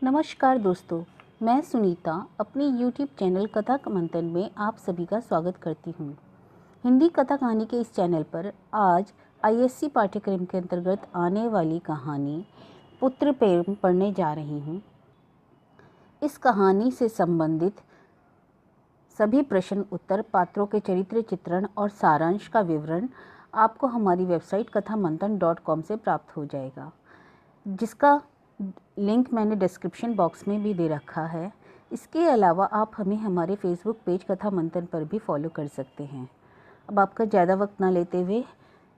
नमस्कार दोस्तों, मैं सुनीता अपनी YouTube चैनल कथा मंथन में आप सभी का स्वागत करती हूँ। हिंदी कथा कहानी के इस चैनल पर आज ISC पाठ्यक्रम के अंतर्गत आने वाली कहानी पुत्र प्रेम पढ़ने जा रही हूँ। इस कहानी से संबंधित सभी प्रश्न उत्तर, पात्रों के चरित्र चित्रण और सारांश का विवरण आपको हमारी वेबसाइट kathamantan.com से प्राप्त हो जाएगा, जिसका लिंक मैंने डिस्क्रिप्शन बॉक्स में भी दे रखा है। इसके अलावा आप हमें हमारे फेसबुक पेज कथा मंथन पर भी फॉलो कर सकते हैं। अब आपका ज़्यादा वक्त ना लेते हुए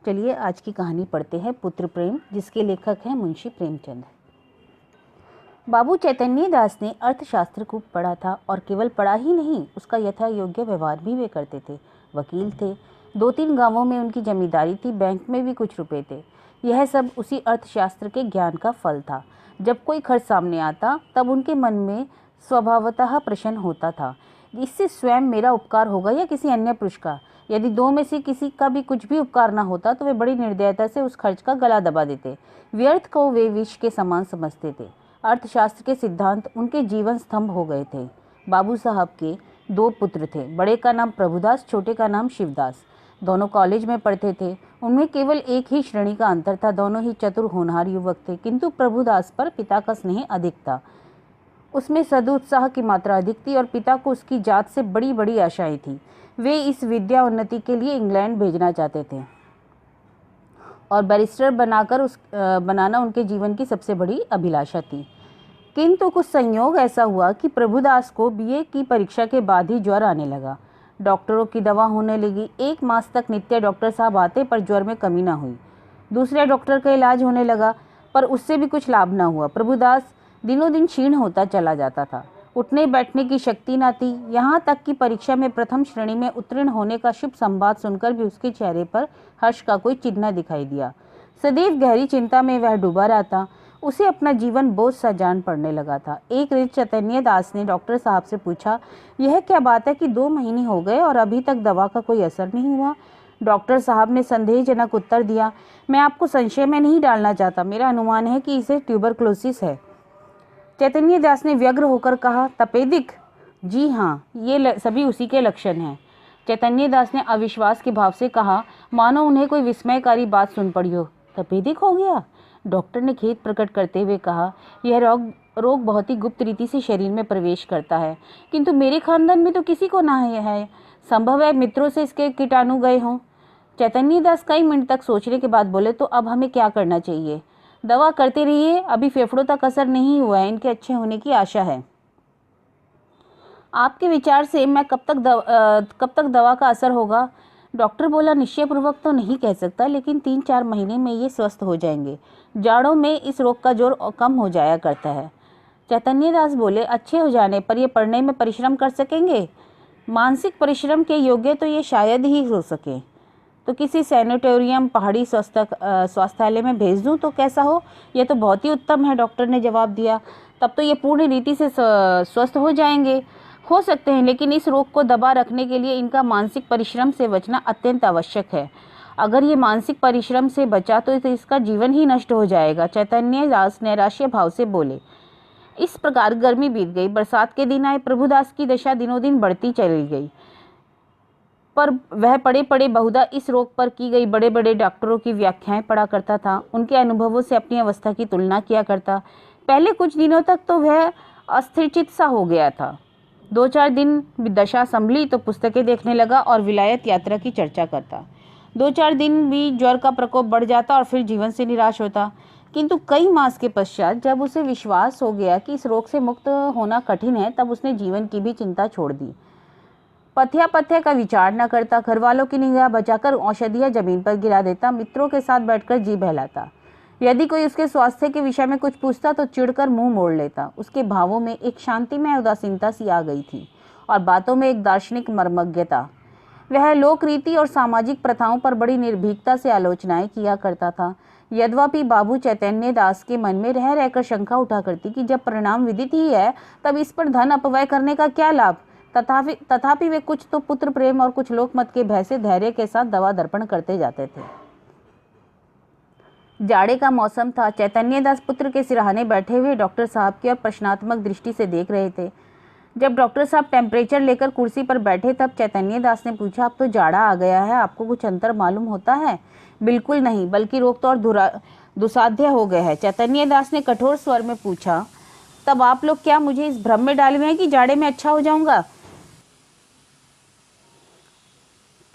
चलिए आज की कहानी पढ़ते हैं, पुत्र प्रेम, जिसके लेखक हैं मुंशी प्रेमचंद। बाबू चैतन्य दास ने अर्थशास्त्र खूब पढ़ा था और केवल पढ़ा ही नहीं, उसका यथा योग्य व्यवहार भी वे करते थे। वकील थे, 2-3 गांवों में उनकी जमींदारी थी, बैंक में भी कुछ रुपए थे। यह सब उसी अर्थशास्त्र के ज्ञान का फल था। जब कोई खर्च सामने आता तब उनके मन में स्वभावतः प्रश्न होता था, इससे स्वयं मेरा उपकार होगा या किसी अन्य पुरुष का। यदि दो में से किसी का भी कुछ भी उपकार न होता तो वे बड़ी निर्दयता से उस खर्च का गला दबा देते। व्यर्थ को वे विष के समान समझते थे। अर्थशास्त्र के सिद्धांत उनके जीवन स्तंभ हो गए थे। बाबू साहब के 2 पुत्र थे। बड़े का नाम प्रभुदास, छोटे का नाम शिवदास। दोनों कॉलेज में पढ़ते थे। उनमें केवल एक ही श्रेणी का अंतर था। दोनों ही चतुर होनहार युवक थे, किंतु प्रभुदास पर पिता का स्नेह अधिक था। उसमें सदुत्साह की मात्रा अधिक थी और पिता को उसकी जात से बड़ी बड़ी आशाएं थी। वे इस विद्या उन्नति के लिए इंग्लैंड भेजना चाहते थे और बैरिस्टर बनाना उनके जीवन की सबसे बड़ी अभिलाषा थी। किंतु कुछ संयोग ऐसा हुआ कि प्रभुदास को BA की परीक्षा के बाद ही ज्वर आने लगा। डॉक्टरों की दवा होने लगी। 1 मास तक नित्य डॉक्टर साहब आते, पर ज्वर में कमी ना हुई। दूसरे डॉक्टर का इलाज होने लगा, पर उससे भी कुछ लाभ ना हुआ। प्रभुदास दिनों दिन क्षीण होता चला जाता था। उठने बैठने की शक्ति न थी। यहाँ तक कि परीक्षा में प्रथम श्रेणी में उत्तीर्ण होने का शुभ संवाद सुनकर भी उसके चेहरे पर हर्ष का कोई चिन्ह न दिखाई दिया। सदैव गहरी चिंता में वह डूबा रहता। उसे अपना जीवन बोझ सा जान पड़ने लगा था। एक रोज चैतन्य दास ने डॉक्टर साहब से पूछा, यह क्या बात है कि 2 महीने हो गए और अभी तक दवा का कोई असर नहीं हुआ? डॉक्टर साहब ने संदेहजनक उत्तर दिया, मैं आपको संशय में नहीं डालना चाहता, मेरा अनुमान है कि इसे ट्यूबरक्लोसिस है। चैतन्य दास ने व्यग्र होकर कहा, तपेदिक? जी हाँ, ये सभी उसी के लक्षण हैं। चैतन्य दास ने अविश्वास के भाव से कहा, मानो उन्हें कोई विस्मयकारी बात सुन पड़ी हो। तपेदिक हो गया? डॉक्टर ने खेद प्रकट करते हुए कहा, यह रोग बहुत ही गुप्त रीति से शरीर में प्रवेश करता है, किंतु मेरे खानदान में तो किसी को ना है। संभव है मित्रों से इसके कीटाणु गए हों। चैतन्य दास कई मिनट तक सोचने के बाद बोले, तो अब हमें क्या करना चाहिए? दवा करते रहिए, अभी फेफड़ों तक असर नहीं हुआ है, इनके अच्छे होने की आशा है। आपके विचार से मैं कब तक दवा का असर होगा? डॉक्टर बोला, निश्चयपूर्वक तो नहीं कह सकता, लेकिन 3-4 महीने में ये स्वस्थ हो जाएंगे। जाड़ों में इस रोग का जोर कम हो जाया करता है। चैतन्य दास बोले, अच्छे हो जाने पर ये पढ़ने में परिश्रम कर सकेंगे? मानसिक परिश्रम के योग्य तो ये शायद ही हो सके। तो किसी सैनिटोरियम, पहाड़ी स्वास्थ्यालय में भेज दूं तो कैसा हो? यह तो बहुत ही उत्तम है, डॉक्टर ने जवाब दिया। तब तो ये पूर्ण रीति से स्वस्थ हो जाएंगे। हो सकते हैं, लेकिन इस रोग को दबा रखने के लिए इनका मानसिक परिश्रम से बचना अत्यंत आवश्यक है। अगर ये मानसिक परिश्रम से बचा तो इसका जीवन ही नष्ट हो जाएगा। चैतन्य दास नैराश्य भाव से बोले। इस प्रकार गर्मी बीत गई। बरसात के दिन आए। प्रभुदास की दशा दिनों दिन बढ़ती चली गई, पर वह पड़े पड़े बहुधा इस रोग पर की गई बड़े बड़े डॉक्टरों की व्याख्याएं पढ़ा करता था। उनके अनुभवों से अपनी अवस्था की तुलना किया करता। पहले कुछ दिनों तक तो वह अस्थिरचित सा हो गया था। 2-4 दिन दशा संभली तो पुस्तकें देखने लगा और विलायत यात्रा की चर्चा करता। 2-4 दिन भी ज्वर का प्रकोप बढ़ जाता और फिर जीवन से निराश होता। किंतु कई मास के पश्चात जब उसे विश्वास हो गया कि इस रोग से मुक्त होना कठिन है, तब उसने जीवन की भी चिंता छोड़ दी। पथ्य का विचार न करता। घर वालों की निगाह बचाकर औषधियां जमीन पर गिरा देता। मित्रों के साथ बैठकर जी बहलाता। यदि कोई उसके स्वास्थ्य के विषय में कुछ पूछता तो चिढ़कर मुंह मोड़ लेता। उसके भावों में एक शांतिमय उदासीनता सी आ गई थी और बातों में एक दार्शनिक मर्मज्ञता। वह लोक रीति और सामाजिक प्रथाओं पर बड़ी निर्भीकता से आलोचनाएं किया करता था। यद्यपि बाबू चैतन्य दास के मन में रह रहकर शंका उठा करती कि जब परिणाम विदित ही है, तब इस पर धन अपव्यय करने का क्या लाभ? तथापि वे कुछ तो पुत्र प्रेम और कुछ लोकमत के भय से धैर्य के साथ दवा दर्पण करते जाते थे। जाड़े का मौसम था। चैतन्य दास पुत्र के सिरहाने बैठे हुए डॉक्टर साहब की ओर प्रश्नात्मक दृष्टि से देख रहे थे। जब डॉक्टर साहब टेम्परेचर लेकर कुर्सी पर बैठे तब चैतन्य दास ने पूछा, अब तो जाड़ा आ गया है, आपको कुछ अंतर मालूम होता है? बिल्कुल नहीं, बल्कि रोग तो और दुसाध्य हो गए हैं। चैतन्य दास ने कठोर स्वर में पूछा, तब आप लोग क्या मुझे इस भ्रम में डाले हुए हैं कि जाड़े में अच्छा हो जाऊंगा?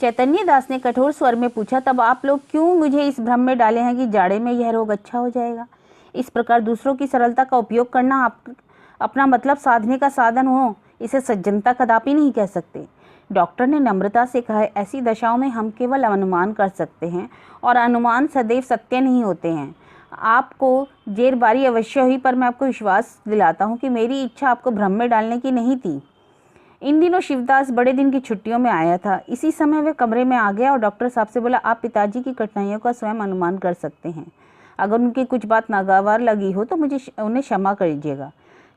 चैतन्य दास ने कठोर स्वर में पूछा, तब आप लोग क्यों मुझे इस भ्रम में डाले हैं कि जाड़े में यह रोग अच्छा हो जाएगा? इस प्रकार दूसरों की सरलता का उपयोग करना आप अपना मतलब साधने का साधन हो, इसे सज्जनता कदापि नहीं कह सकते। डॉक्टर ने नम्रता से कहा, ऐसी दशाओं में हम केवल अनुमान कर सकते हैं और अनुमान सदैव सत्य नहीं होते हैं। आपको जेरबारी अवश्य हुई, पर मैं आपको विश्वास दिलाता हूँ कि मेरी इच्छा आपको भ्रम में डालने की नहीं थी। इन दिनों शिवदास बड़े दिन की छुट्टियों में आया था। इसी समय वह कमरे में आ गया और डॉक्टर साहब से बोला, आप पिताजी की कठिनाइयों का स्वयं अनुमान कर सकते हैं। अगर उनकी कुछ बात नागवार लगी हो तो मुझे उन्हें क्षमा करिएगा।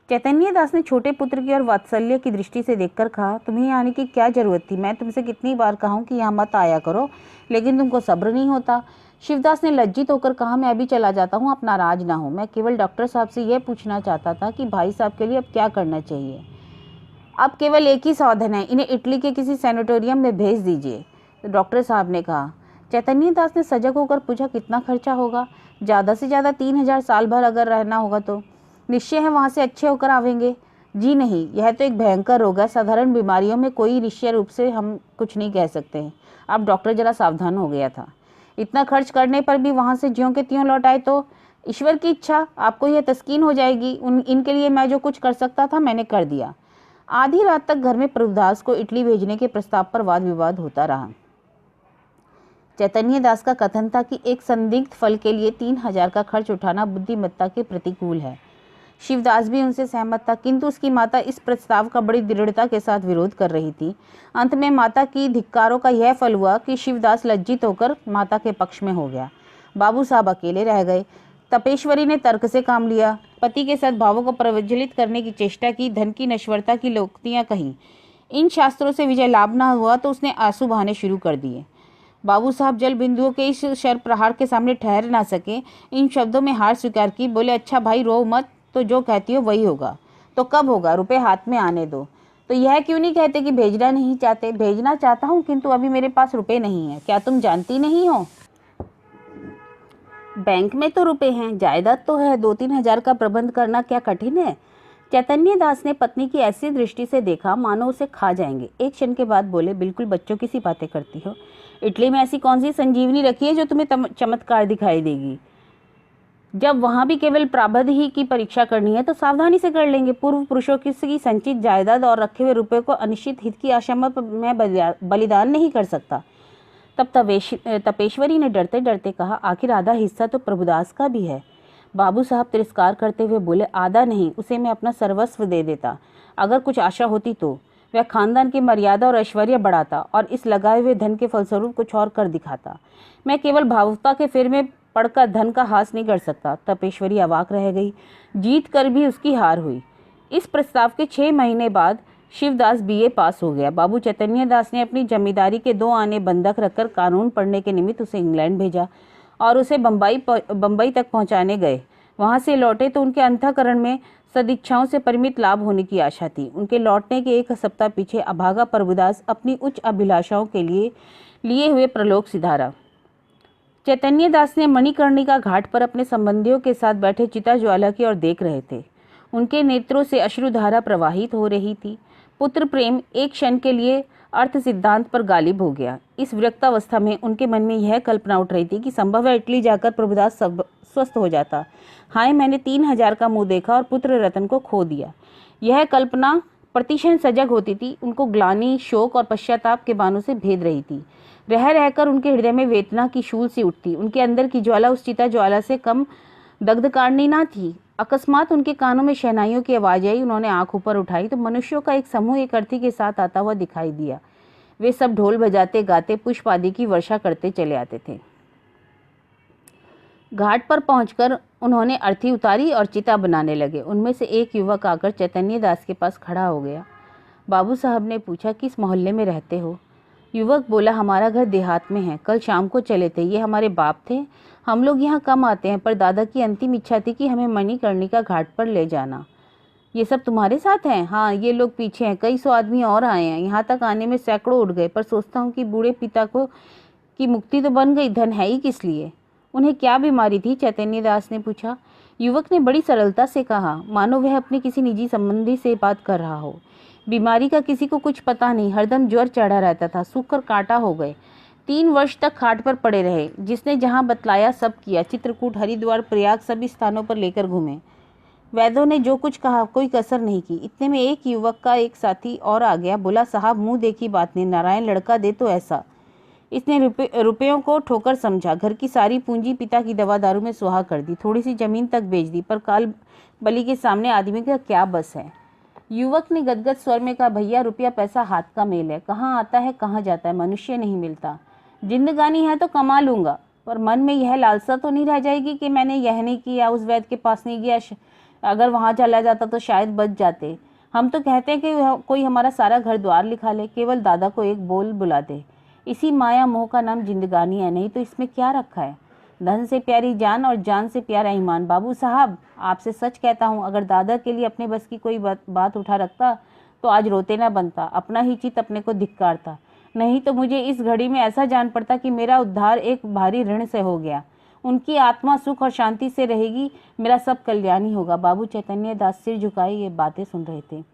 चैतन्य दास ने छोटे पुत्र की ओर वात्सल्य की दृष्टि से देखकर कहा, तुम्हें आने की क्या जरूरत थी? मैं तुमसे कितनी बार कहा हूं कि यहाँ मत आया करो, लेकिन तुमको सब्र नहीं होता। शिवदास ने लज्जित होकर कहा, मैं अभी चला जाता हूँ, आप नाराज ना हो। मैं केवल डॉक्टर साहब से यह पूछना चाहता था कि भाई साहब के लिए अब क्या करना चाहिए। अब केवल एक ही साधन है, इन्हें इटली के किसी सैनिटोरियम में भेज दीजिए, तो डॉक्टर साहब ने कहा। चैतन्य दास ने सजग होकर पूछा, कितना खर्चा होगा? ज़्यादा से ज़्यादा 3000 साल भर अगर रहना होगा तो। निश्चय है वहाँ से अच्छे होकर आवेंगे? जी नहीं, यह तो एक भयंकर रोग है। साधारण बीमारियों में कोई निश्चय रूप से हम कुछ नहीं कह सकते हैं। अब डॉक्टर जरा सावधान हो गया था। इतना खर्च करने पर भी वहाँ से ज्यों के त्यों लौट आए तो ईश्वर की इच्छा, आपको यह तस्कीन हो जाएगी। इनके लिए मैं जो कुछ कर सकता था मैंने कर दिया। आधी रात तक घर में प्रभुदास को इटली भेजने के प्रस्ताव पर वाद विवाद होता रहा। चैतन्य दास का कथन था कि एक संदिग्ध फल के लिए 3000 का खर्च उठाना बुद्धिमत्ता के प्रतिकूल है। शिवदास भी उनसे सहमत था, किंतु उसकी माता इस प्रस्ताव का बड़ी दृढ़ता के साथ विरोध कर रही थी। अंत में माता की धिक्कारों का यह फल हुआ कि शिवदास लज्जित होकर माता के पक्ष में हो गया। बाबू साहब अकेले रह गए। तपेश्वरी ने तर्क से काम लिया, पति के सद्भावों को प्रज्वलित करने की चेष्टा की, धन की नश्वरता की लोकोक्तियां कहीं। इन शास्त्रों से विजय लाभ न हुआ तो उसने आंसू बहाने शुरू कर दिए। बाबू साहब जल बिंदुओं के इस शर प्रहार के सामने ठहर ना सके। इन शब्दों में हार स्वीकार की। बोले, अच्छा भाई रो मत, तो जो कहती हो वही होगा। तो कब होगा? रुपए हाथ में आने दो। तो यह क्यों नहीं कहते कि भेजना नहीं चाहते? भेजना चाहता हूँ, किंतु अभी मेरे पास रुपए नहीं है। क्या तुम जानती नहीं हो? बैंक में तो रुपए हैं, जायदाद तो है, 2-3 हजार का प्रबंध करना क्या कठिन है? चैतन्य दास ने पत्नी की ऐसी दृष्टि से देखा मानो उसे खा जाएंगे। एक क्षण के बाद बोले, बिल्कुल बच्चों की सी बातें करती हो। इटली में ऐसी कौन सी संजीवनी रखी है जो तुम्हें चमत्कार दिखाई देगी? जब वहां भी केवल प्रारब्ध ही की परीक्षा करनी है तो सावधानी से कर लेंगे। पूर्व पुरुषों की संचित जायदाद और रखे हुए रुपए को अनिश्चित हित की आशा में मैं बलिदान नहीं कर सकता। तब तपेश्वरी ने डरते डरते कहा, आखिर आधा हिस्सा तो प्रभुदास का भी है। बाबू साहब तिरस्कार करते हुए बोले, आधा नहीं, उसे मैं अपना सर्वस्व दे देता। अगर कुछ आशा होती तो वह खानदान की मर्यादा और ऐश्वर्य बढ़ाता और इस लगाए हुए धन के फलस्वरूप कुछ और कर दिखाता। मैं केवल भावुकता के फेर में पड़कर धन का हास नहीं कर सकता। तपेश्वरी अवाक रह गई। जीत कर भी उसकी हार हुई। इस प्रस्ताव के 6 महीने बाद शिवदास बीए पास हो गया। बाबू चैतन्य दास ने अपनी जमींदारी के 2 आने बंधक रखकर कानून पढ़ने के निमित्त उसे इंग्लैंड भेजा और उसे बम्बई तक पहुंचाने गए। वहां से लौटे तो उनके अंतःकरण में सदिच्छाओं से परिमित लाभ होने की आशा थी। उनके लौटने के 1 सप्ताह पीछे अभागा प्रभुदास अपनी उच्च अभिलाषाओं के लिए हुए प्रलोक सिधारा। चैतन्य दास ने मणिकर्णिका घाट पर अपने संबंधियों के साथ बैठे चिता ज्वाला की ओर देख रहे थे। उनके नेत्रों से अश्रुधारा प्रवाहित हो रही थी। पुत्र प्रेम एक क्षण के लिए अर्थ सिद्धांत पर गालिब हो गया। इस विरक्तावस्था में उनके मन में यह कल्पना उठ रही थी कि संभव है इटली जाकर प्रभुदास स्वस्थ हो जाता। हाय, मैंने 3000 का मुंह देखा और पुत्र रतन को खो दिया। यह कल्पना प्रतिक्षण सजग होती थी। उनको ग्लानि, शोक और पश्चाताप के बानों से भेद रही थी। रह रहकर उनके हृदय में वेदना की शूल सी उठती। उनके अंदर की ज्वाला उस चिता ज्वाला से कम दग्धकारणी ना थी। अकस्मात उनके कानों में शहनाइयों की आवाज आई। उन्होंने आंख ऊपर उठाई तो मनुष्यों का एक समूह एक अर्थी के साथ आता हुआ दिखाई दिया। वे सब ढोल बजाते गाते पुष्प आदि की वर्षा करते चले आते थे। घाट पर पहुंचकर उन्होंने अर्थी उतारी और चिता बनाने लगे। उनमें से एक युवक आकर चैतन्य दास के पास खड़ा हो गया। बाबू साहब ने पूछा, किस मोहल्ले में रहते हो? युवक बोला, हमारा घर देहात में है, कल शाम को चले थे। ये हमारे बाप थे। हम लोग यहाँ कम आते हैं, पर दादा की अंतिम इच्छा थी कि हमें मणिकर्णिका घाट पर ले जाना। ये सब तुम्हारे साथ हैं? हाँ, ये लोग पीछे हैं, कई 100 आदमी और आए हैं। यहाँ तक आने में सैकड़ों उठ गए, पर सोचता हूँ कि बूढ़े पिता को की मुक्ति तो बन गई, धन है ही किस लिए। उन्हें क्या बीमारी थी? चैतन्य दास ने पूछा। युवक ने बड़ी सरलता से कहा, मानो वह अपने किसी निजी संबंधी से बात कर रहा हो। बीमारी का किसी को कुछ पता नहीं, हरदम ज्वर चढ़ा रहता था, सूख कर कांटा हो गए। 3 वर्ष तक खाट पर पड़े रहे। जिसने जहाँ बतलाया सब किया, चित्रकूट, हरिद्वार, प्रयाग सभी स्थानों पर लेकर घूमे। वैद्यों ने जो कुछ कहा कोई कसर नहीं की। इतने में एक युवक का एक साथी और आ गया। बोला, साहब मुंह देखी बात नहीं, नारायण लड़का दे तो ऐसा। इसने रुपयों को ठोकर समझा। घर की सारी पूंजी पिता की दवा दारू में सुहा कर दी, थोड़ी सी जमीन तक बेच दी, पर काल बलि के सामने आदमी का क्या बस है। युवक ने गदगद स्वर में कहा, भैया रुपया पैसा हाथ का मेल है, कहाँ आता है कहाँ जाता है, मनुष्य नहीं मिलता। जिंदगानी है तो कमा लूंगा, पर मन में यह लालसा तो नहीं रह जाएगी कि मैंने यह नहीं किया, उस वैद्य के पास नहीं गया, अगर वहां चला जाता तो शायद बच जाते। हम तो कहते हैं कि कोई हमारा सारा घर द्वार लिखा ले, केवल दादा को एक बोल बुला दे। इसी माया मोह का नाम जिंदगानी है, नहीं तो इसमें क्या रखा है। धन से प्यारी जान और जान से प्यारा ईमान। बाबू साहब, आपसे सच कहता हूँ, अगर दादा के लिए अपने बस की कोई बात उठा रखता तो आज रोते ना बनता, अपना ही चित अपने को धिक्कारता। नहीं तो मुझे इस घड़ी में ऐसा जान पड़ता कि मेरा उद्धार एक भारी ऋण से हो गया। उनकी आत्मा सुख और शांति से रहेगी, मेरा सब कल्याण ही होगा। बाबू चैतन्य दास सिर झुकाए ये बातें सुन रहे थे।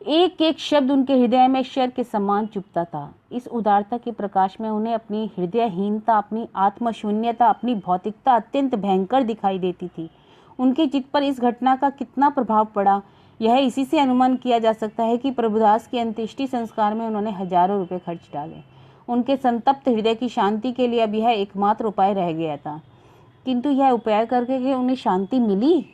एक एक शब्द उनके हृदय में शर के समान चुभता था। इस उदारता के प्रकाश में उन्हें अपनी हृदयहीनता, अपनी आत्मशून्यता, अपनी भौतिकता अत्यंत भयंकर दिखाई देती थी। उनके चित्त पर इस घटना का कितना प्रभाव पड़ा, यह इसी से अनुमान किया जा सकता है कि प्रभुदास के अंत्येष्टि संस्कार में उन्होंने हजारों रुपए खर्च डाले। उनके संतप्त हृदय की शांति के लिए अब यह एकमात्र उपाय रह गया था। किंतु यह उपाय करके उन्हें शांति मिली?